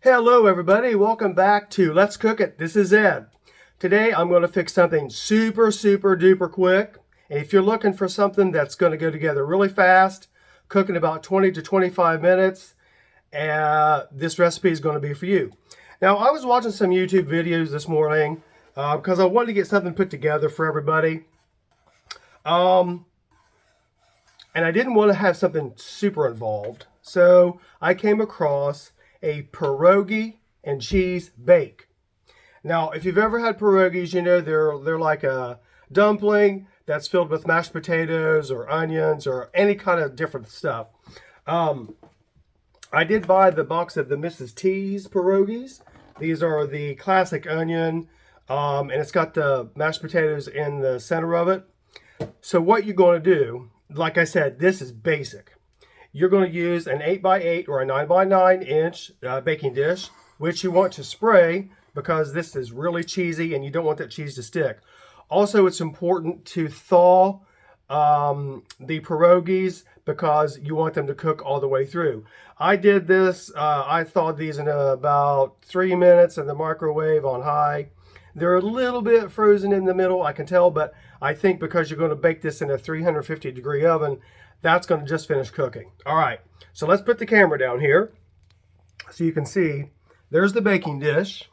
Hello everybody, welcome back to Let's Cook It. This is Ed. Today I'm going to fix something super duper quick. And if you're looking for something that's going to go together really fast, cook in about 20 to 25 minutes, this recipe is going to be for you. Now I was watching some YouTube videos this morning because I wanted to get something put together for everybody. And I didn't want to have something super involved. So I came across a pierogi and cheese bake. Now, if you've ever had pierogies, you know they're like a dumpling that's filled with mashed potatoes or onions or any kind of different stuff. I did buy the box of the Mrs. T's pierogies. These are the classic onion, and it's got the mashed potatoes in the center of it. So what you're going to do, like I said, this is basic. You're going to use an 8x8 or a 9x9 inch baking dish, which you want to spray because this is really cheesy and you don't want that cheese to stick. Also, it's important to thaw the pierogies because you want them to cook all the way through. I did this, I thawed these in about 3 minutes in the microwave on high. They're a little bit frozen in the middle, I can tell, but I think because you're going to bake this in a 350-degree oven, that's going to just finish cooking. All right, so let's put the camera down here so you can see. There's the baking dish.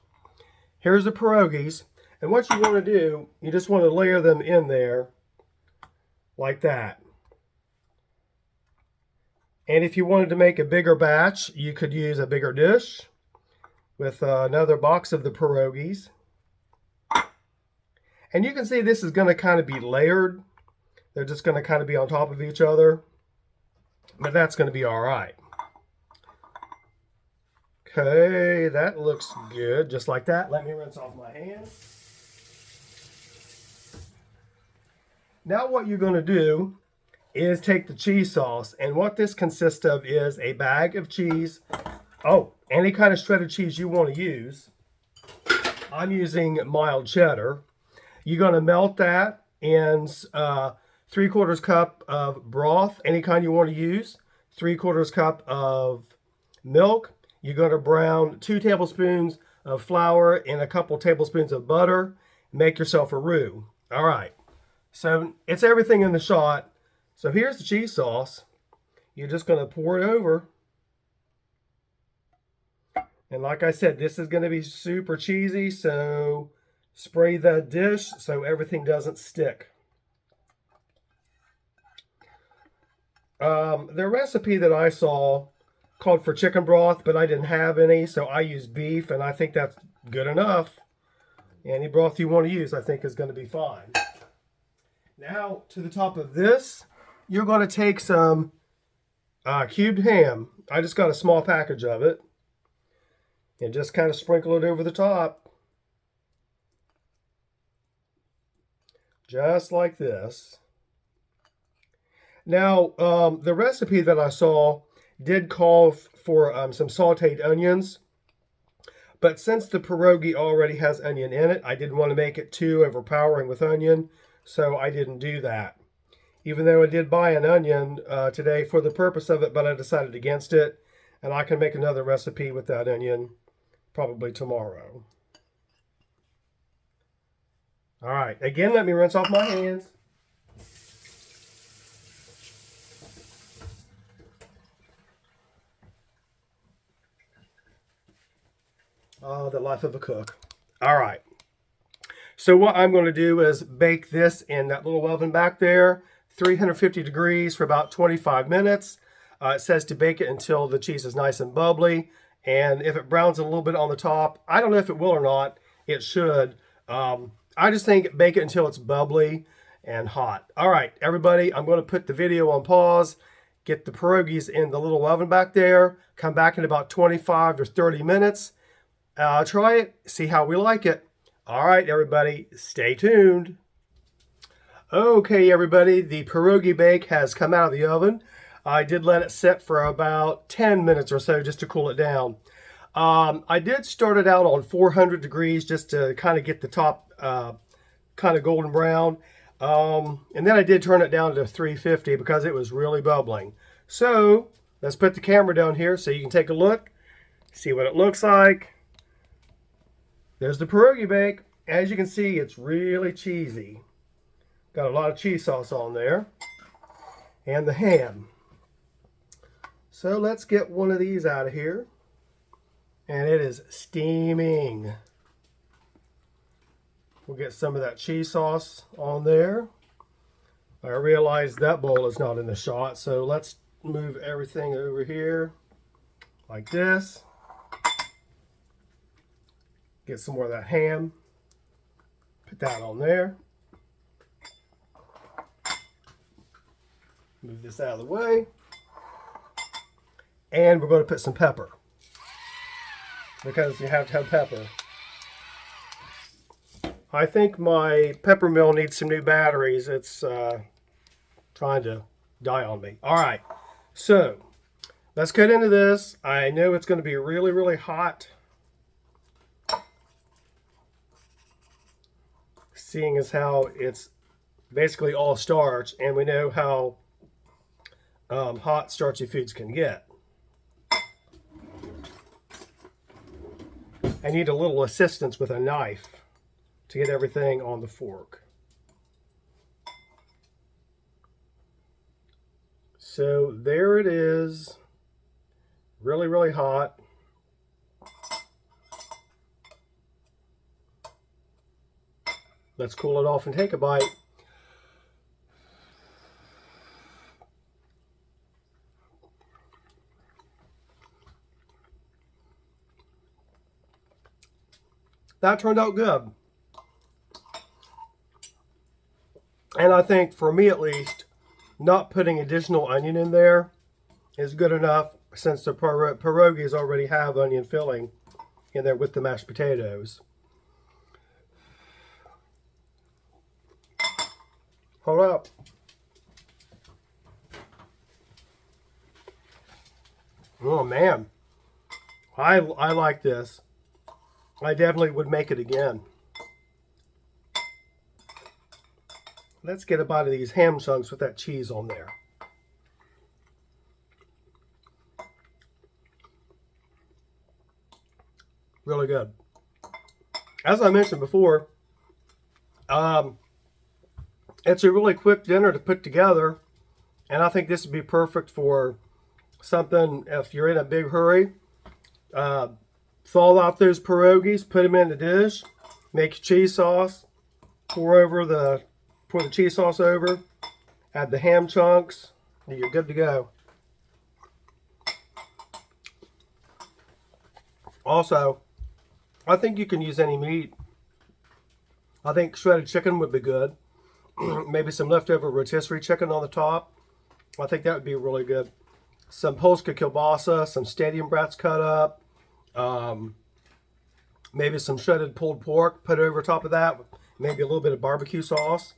Here's the pierogies. And what you want to do, you just want to layer them in there like that. And if you wanted to make a bigger batch, you could use a bigger dish with another box of the pierogies. And you can see this is going to kind of be layered. They're just going to kind of be on top of each other. But that's going to be all right. Okay, that looks good. Just like that. Let me rinse off my hands. Now what you're going to do is take the cheese sauce. And what this consists of is a bag of cheese. Oh, any kind of shredded cheese you want to use. I'm using mild cheddar. You're going to melt that in 3/4 cup of broth, any kind you want to use, 3/4 cup of milk. You're going to brown 2 tablespoons of flour and a couple tablespoons of butter. Make yourself a roux. All right, so it's everything in the shot. So here's the cheese sauce. You're just going to pour it over. And like I said, this is going to be super cheesy, so spray the dish so everything doesn't stick. The recipe that I saw called for chicken broth, but I didn't have any, so I used beef, and I think that's good enough. Any broth you want to use, I think, is going to be fine. Now, to the top of this, you're going to take some cubed ham. I just got a small package of it, and just kind of sprinkle it over the top. Just like this. Now, the recipe that I saw did call for some sauteed onions. But since the pierogi already has onion in it, I didn't want to make it too overpowering with onion, so I didn't do that. Even though I did buy an onion today for the purpose of it, but I decided against it. And I can make another recipe with that onion probably tomorrow. All right, again, let me rinse off my hands. Oh, the life of a cook. All right. So what I'm going to do is bake this in that little oven back there, 350 degrees for about 25 minutes. It says to bake it until the cheese is nice and bubbly. And if it browns a little bit on the top, I don't know if it will or not. It should. I just think bake it until it's bubbly and hot. All right, everybody, I'm going to put the video on pause, get the pierogies in the little oven back there, come back in about 25 or 30 minutes. Try it, see how we like it. All right, everybody, stay tuned. Okay, everybody, the pierogi bake has come out of the oven. I did let it sit for about 10 minutes or so just to cool it down. I did start it out on 400 degrees just to kind of get the top kind of golden brown. And then I did turn it down to 350 because it was really bubbling. So let's put the camera down here so you can take a look. See what it looks like. There's the pierogi bake. As you can see, it's really cheesy. Got a lot of cheese sauce on there. And the ham. So let's get one of these out of here. And it is steaming. We'll get some of that cheese sauce on there. I realize that bowl is not in the shot, so let's move everything over here like this. Get some more of that ham. Put that on there. Move this out of the way. And we're going to put some pepper, because you have to have pepper. I think my pepper mill needs some new batteries. It's trying to die on me. All right, so let's get into this. I know it's going to be really, really hot, seeing as how it's basically all starch, and we know how hot starchy foods can get. I need a little assistance with a knife to get everything on the fork. So there it is. Really, really hot. Let's cool it off and take a bite. That turned out good. And I think, for me at least, not putting additional onion in there is good enough, since the pierogies already have onion filling in there with the mashed potatoes. Hold up. Oh man, I like this. I definitely would make it again. Let's get a bite of these ham chunks with that cheese on there. Really good. As I mentioned before, it's a really quick dinner to put together, and I think this would be perfect for something if you're in a big hurry. Thaw out those pierogies, put them in the dish, make your cheese sauce, pour the cheese sauce over, add the ham chunks, and you're good to go. Also, I think you can use any meat. I think shredded chicken would be good. Maybe some leftover rotisserie chicken on the top. I think that would be really good. Some Polska kielbasa, some stadium brats cut up. Maybe some shredded pulled pork put over top of that. Maybe a little bit of barbecue sauce.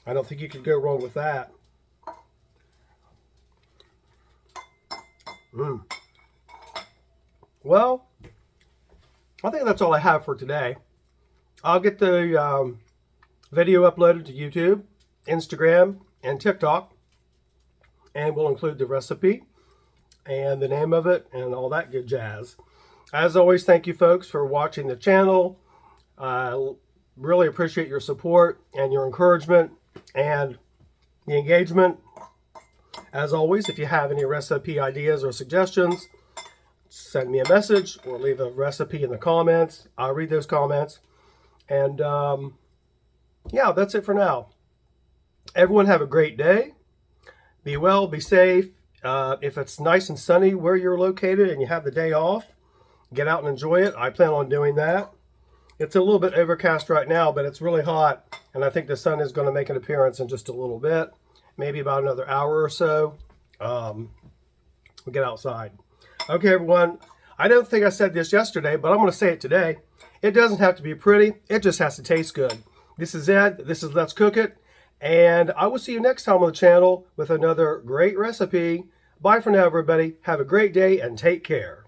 I don't think you could go wrong with that. Well, I think that's all I have for today. I'll get the video uploaded to YouTube, Instagram, and TikTok. And we'll include the recipe and the name of it and all that good jazz. As always, thank you folks for watching the channel. I really appreciate your support and your encouragement and the engagement. As always, if you have any recipe ideas or suggestions, send me a message or leave a recipe in the comments. I'll read those comments. And yeah, that's it for now. Everyone have a great day. Be well, be safe. If it's nice and sunny where you're located and you have the day off, get out and enjoy it. I plan on doing that. It's a little bit overcast right now, but it's really hot, and I think the sun is going to make an appearance in just a little bit, maybe about another hour or so. We'll get outside. Okay, everyone. I don't think I said this yesterday, but I'm going to say it today. It doesn't have to be pretty. It just has to taste good. This is Ed. This is Let's Cook It. And I will see you next time on the channel with another great recipe. Bye for now, everybody. Have a great day and take care.